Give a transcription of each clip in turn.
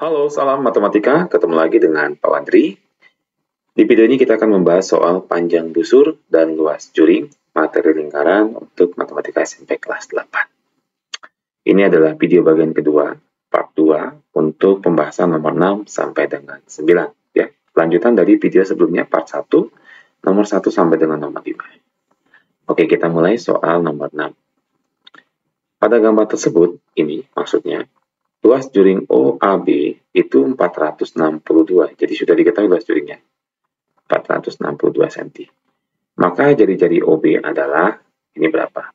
Halo, salam matematika. Ketemu lagi dengan Pak Wandri. Di video ini kita akan membahas soal panjang busur dan luas juring materi lingkaran untuk matematika SMP kelas 8. Ini adalah video bagian kedua, part 2, untuk pembahasan nomor 6 sampai dengan 9. Ya, lanjutan dari video sebelumnya, part 1, nomor 1 sampai dengan nomor 5. Oke, kita mulai soal nomor 6. Pada gambar tersebut, ini maksudnya, luas juring OAB itu 462, jadi sudah diketahui luas juringnya, 462 cm. Maka jari-jari OB adalah, ini berapa?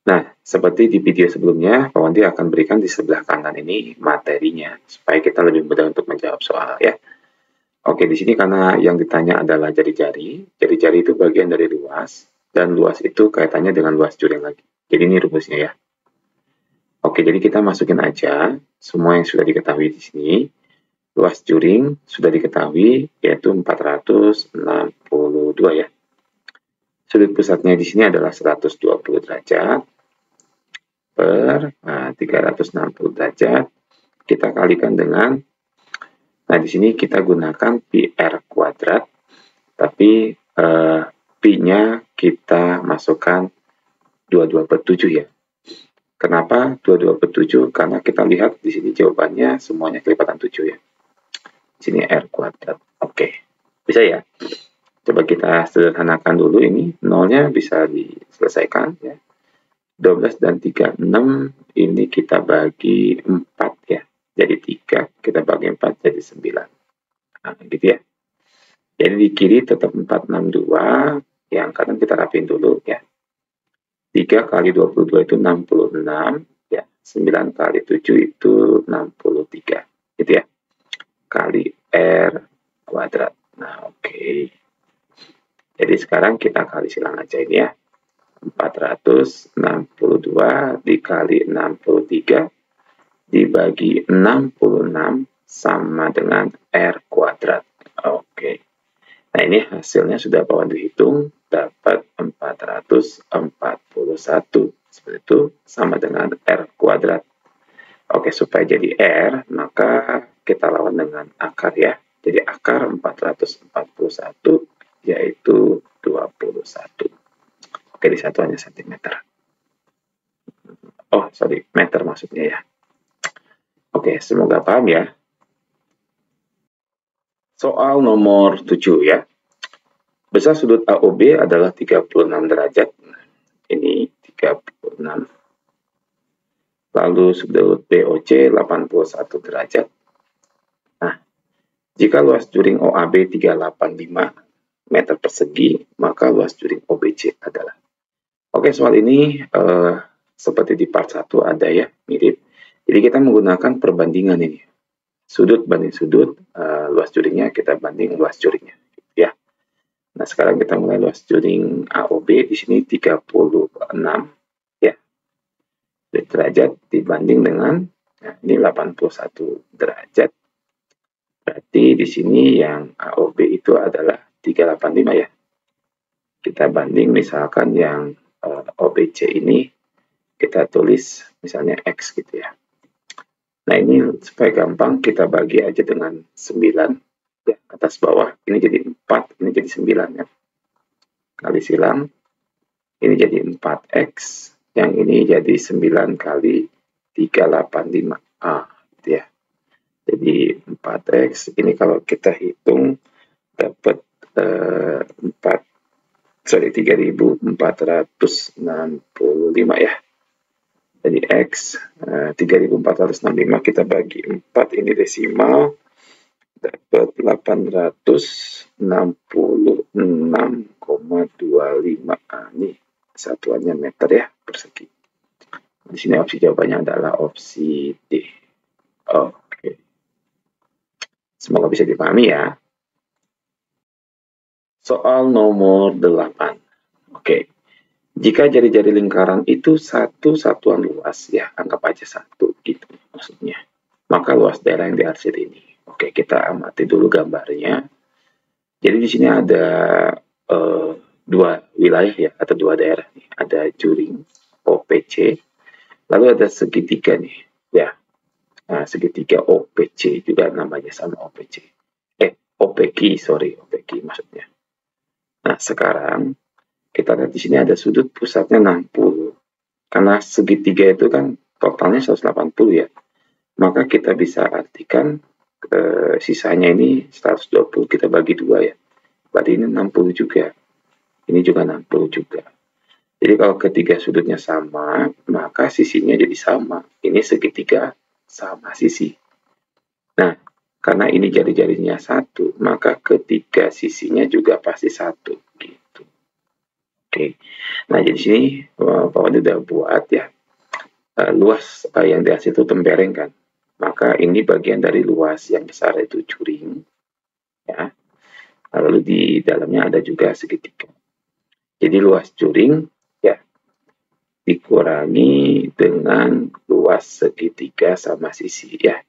Nah, seperti di video sebelumnya, Pak Wandi akan berikan di sebelah kanan ini materinya, supaya kita lebih mudah untuk menjawab soal ya. Oke, di sini karena yang ditanya adalah jari-jari, jari-jari itu bagian dari luas, dan luas itu kaitannya dengan luas juring lagi. Jadi ini rumusnya ya. Oke, jadi kita masukin aja semua yang sudah diketahui di sini. Luas juring sudah diketahui yaitu 462 ya. Sudut pusatnya di sini adalah 120 derajat per 360 derajat. Kita kalikan dengan, nah di sini kita gunakan PR kuadrat, tapi Pi-nya kita masukkan 22/7 ya. Kenapa 22/7? Karena kita lihat di sini jawabannya semuanya kelipatan 7 ya. Di sini R kuadrat. Oke, bisa ya? Coba kita sederhanakan dulu ini. Nolnya bisa diselesaikan ya. 12 dan 3, 6. Ini kita bagi 4 ya. Jadi 3, kita bagi 4 jadi 9. Nah, gitu ya. Jadi di kiri tetap 462. Yang kanan kita rapiin dulu ya. 3 kali 22 itu 66. Ya, 9 kali 7 itu 63. Gitu ya. Kali R kuadrat. Nah, oke. Jadi sekarang kita kali silang aja ini ya. 462 dikali 63 dibagi 66 sama dengan R kuadrat. Oke. Nah, ini hasilnya sudah Pak Wandi hitung, dapat 441. Seperti itu, sama dengan R kuadrat. Oke, supaya jadi R, maka kita lawan dengan akar ya. Jadi akar 441 yaitu 21. Oke, di satuannya sentimeter. Oh, sorry, meter maksudnya ya. Oke, semoga paham ya. Soal nomor 7 ya. Besar sudut AOB adalah 36 derajat. Ini 36. Lalu sudut BOC 81 derajat. Nah, jika luas juring OAB 385 meter persegi, maka luas juring OBC adalah. Oke, soal ini seperti di part 1 ada ya, mirip. Jadi kita menggunakan perbandingan ini. Sudut banding sudut, luas juringnya kita banding luas juringnya. Ya. Nah, sekarang kita mulai luas juring AOB di sini 36 ya. Derajat dibanding dengan ini 81 derajat. Berarti di sini yang AOB itu adalah 385 ya. Kita banding misalkan yang OBC ini kita tulis misalnya X gitu ya. Nah, ini supaya gampang kita bagi aja dengan 9 ya, atas bawah. Ini jadi 4, ini jadi 9 ya. Kali silang, ini jadi 4X, yang ini jadi 9 kali 385A gitu ya. Jadi 4X, ini kalau kita hitung dapat 3.465 ya. Jadi X 3.465 kita bagi 4, ini desimal, dapat 866,25. Ini satuannya meter ya persegi. Di sini opsi jawabannya adalah opsi D. Oke. Semoga bisa dipahami ya. Soal nomor 8. Oke. Jika jari-jari lingkaran itu satu satuan luas, ya anggap aja 1 gitu maksudnya. Maka luas daerah yang diarsir ini. Oke, kita amati dulu gambarnya. Jadi di sini ada 2 wilayah ya, atau 2 daerah nih. Ada juring OPC, lalu ada segitiga nih, ya. Nah, segitiga OPC juga namanya sama OPC. OPQ, sorry, OPQ maksudnya. Nah, sekarang kita lihat di sini ada sudut pusatnya 60. Karena segitiga itu kan totalnya 180 ya. Maka kita bisa artikan sisanya ini 120 kita bagi 2 ya. Berarti ini 60 juga. Ini juga 60 juga. Jadi kalau ketiga sudutnya sama, maka sisinya jadi sama. Ini segitiga sama sisi. Nah, karena ini jari-jarinya satu, maka ketiga sisinya juga pasti satu. Gitu. Oke. Nah, jadi sini Pak Wadi udah buat ya. Luas yang di atas itu tempereng kan. Maka ini bagian dari luas yang besar itu juring. Ya. Lalu di dalamnya ada juga segitiga. Jadi luas juring ya dikurangi dengan luas segitiga sama sisi ya.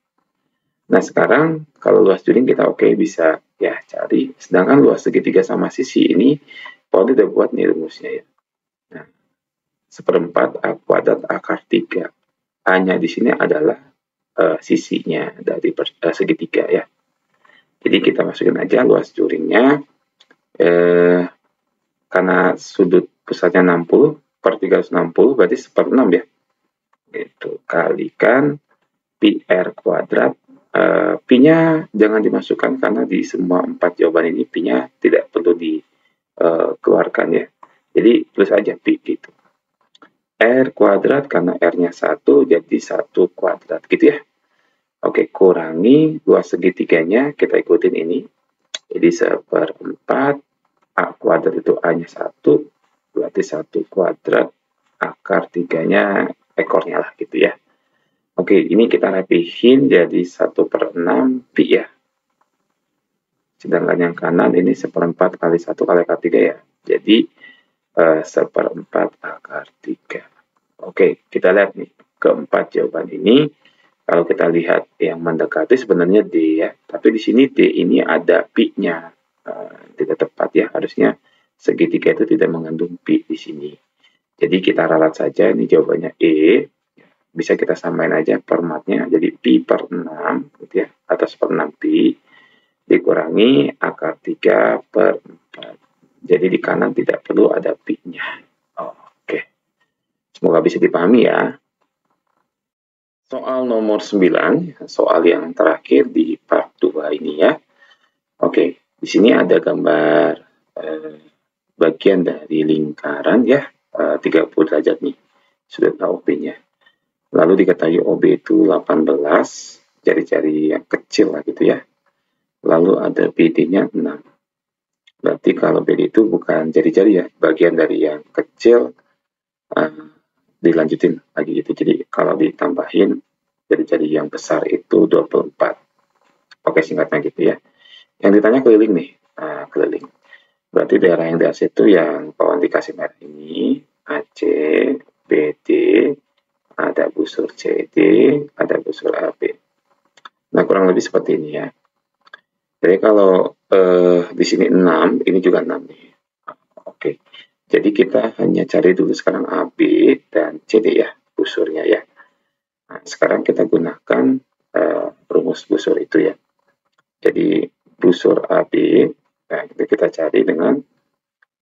Nah sekarang kalau luas juring kita bisa ya cari. Sedangkan luas segitiga sama sisi ini Paul udah buat nih rumusnya ya. Nah, 1/4 A kuadrat akar 3. A-nya di sini adalah sisinya dari segitiga ya. Jadi kita masukin aja luas juringnya. Karena sudut pusatnya 60 per 360 berarti 1/6 ya. Itu kalikan pi R kuadrat. Pi-nya jangan dimasukkan karena di semua 4 jawaban ini pi-nya tidak perlu dikeluarkan ya. Jadi tulis aja pi gitu. R kuadrat karena R-nya 1 jadi 1 kuadrat gitu ya. Oke, kurangi luas segitiganya kita ikutin ini. Jadi 1/4 A kuadrat itu A-nya 1, berarti 1 kuadrat akar 3-nya ekornya lah gitu ya. Oke, ini kita rapihin jadi 1/6 pi ya. Sedangkan yang kanan ini 1/4 kali 1 kali akar 3 ya. Jadi 1/4 akar 3. Oke, kita lihat nih keempat jawaban ini. Kalau kita lihat yang mendekati sebenarnya D ya. Tapi di sini D ini ada pi-nya. Tidak tepat ya, harusnya segitiga itu tidak mengandung pi di sini. Jadi kita ralat saja, ini jawabannya E. Bisa kita samain aja formatnya, jadi pi per 6 gitu ya, atau 1/6 pi dikurangi akar 3 per 4. Jadi di kanan tidak perlu ada pi-nya. Oke. Semoga bisa dipahami ya. Soal nomor 9, soal yang terakhir di part 2 ini ya. Oke. Di sini ada gambar bagian dari lingkaran ya, 30 derajat nih, sudut AOB-nya. Lalu diketahui OB itu 18, jari-jari yang kecil lah gitu ya. Lalu ada BD-nya 6. Berarti kalau BD itu bukan jari-jari ya, bagian dari yang kecil dilanjutin lagi gitu. Jadi kalau ditambahin jari-jari yang besar itu 24. Oke, singkatnya gitu ya. Yang ditanya keliling nih, keliling. Berarti daerah yang di atas itu yang kawan dikasih merah ini, AC, BD, ada busur CD, ada busur AB. Nah, kurang lebih seperti ini ya. Jadi kalau di sini 6, ini juga 6 nih. Oke. Jadi kita hanya cari dulu sekarang AB dan CD ya, busurnya ya. Nah, sekarang kita gunakan rumus busur itu ya. Jadi busur AB, nah kita cari dengan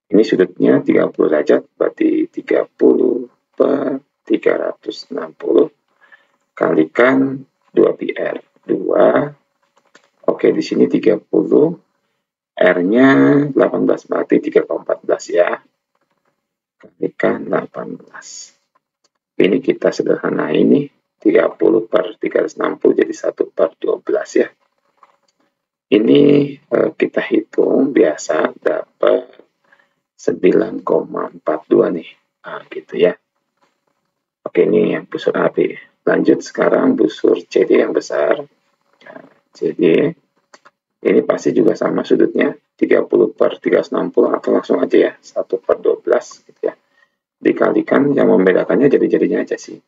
ini sudutnya 30 derajat, berarti 30 per 360 kalikan 2 pi R. 2. Oke, di sini 30. R-nya 18, berarti 3,14 ya. Kalikan 18. Ini kita sederhana ini 30 per 360 jadi 1 per 12 ya. Ini kita hitung biasa dapat 9,42 nih. Nah, gitu ya. Oke, ini yang busur AB. Lanjut sekarang busur CD yang besar. Nah, CD ini pasti juga sama sudutnya 30 per 360 atau langsung aja ya 1 per 12 gitu ya. Dikalikan yang membedakannya jari-jarinya aja sih.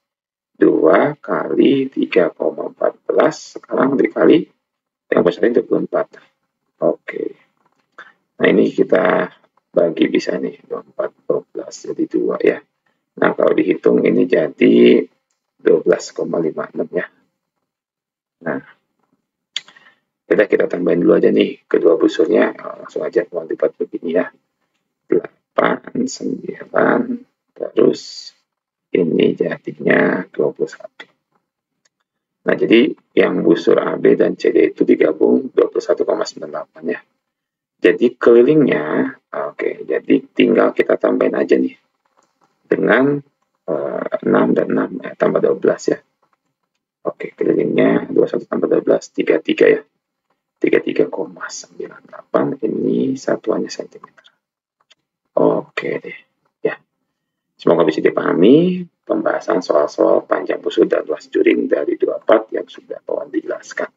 2 kali 3,14 sekarang dikali yang besarnya 24. Oke. Nah, ini kita bagi bisa nih 24 12 jadi 2 ya. Nah, kalau dihitung ini jadi 12,56 ya. Nah, kita tambahin dulu aja nih kedua busurnya, langsung aja mau dibuat begini ya. 8, 9, terus ini jadinya 21. Nah, jadi yang busur AB dan CD itu digabung 21,98 ya. Jadi kelilingnya, oke, jadi tinggal kita tambahin aja nih dengan 6 dan 6 tambah 12 ya. Oke, kelilingnya 21 tambah 12, 33 ya. 33,98, ini satuannya cm. Oke deh, ya. Semoga bisa dipahami pembahasan soal-soal panjang busur dan luas juring dari 2 part yang sudah Pawan dijelaskan.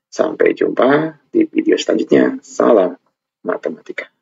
Sampai jumpa di video selanjutnya. Salam matematika.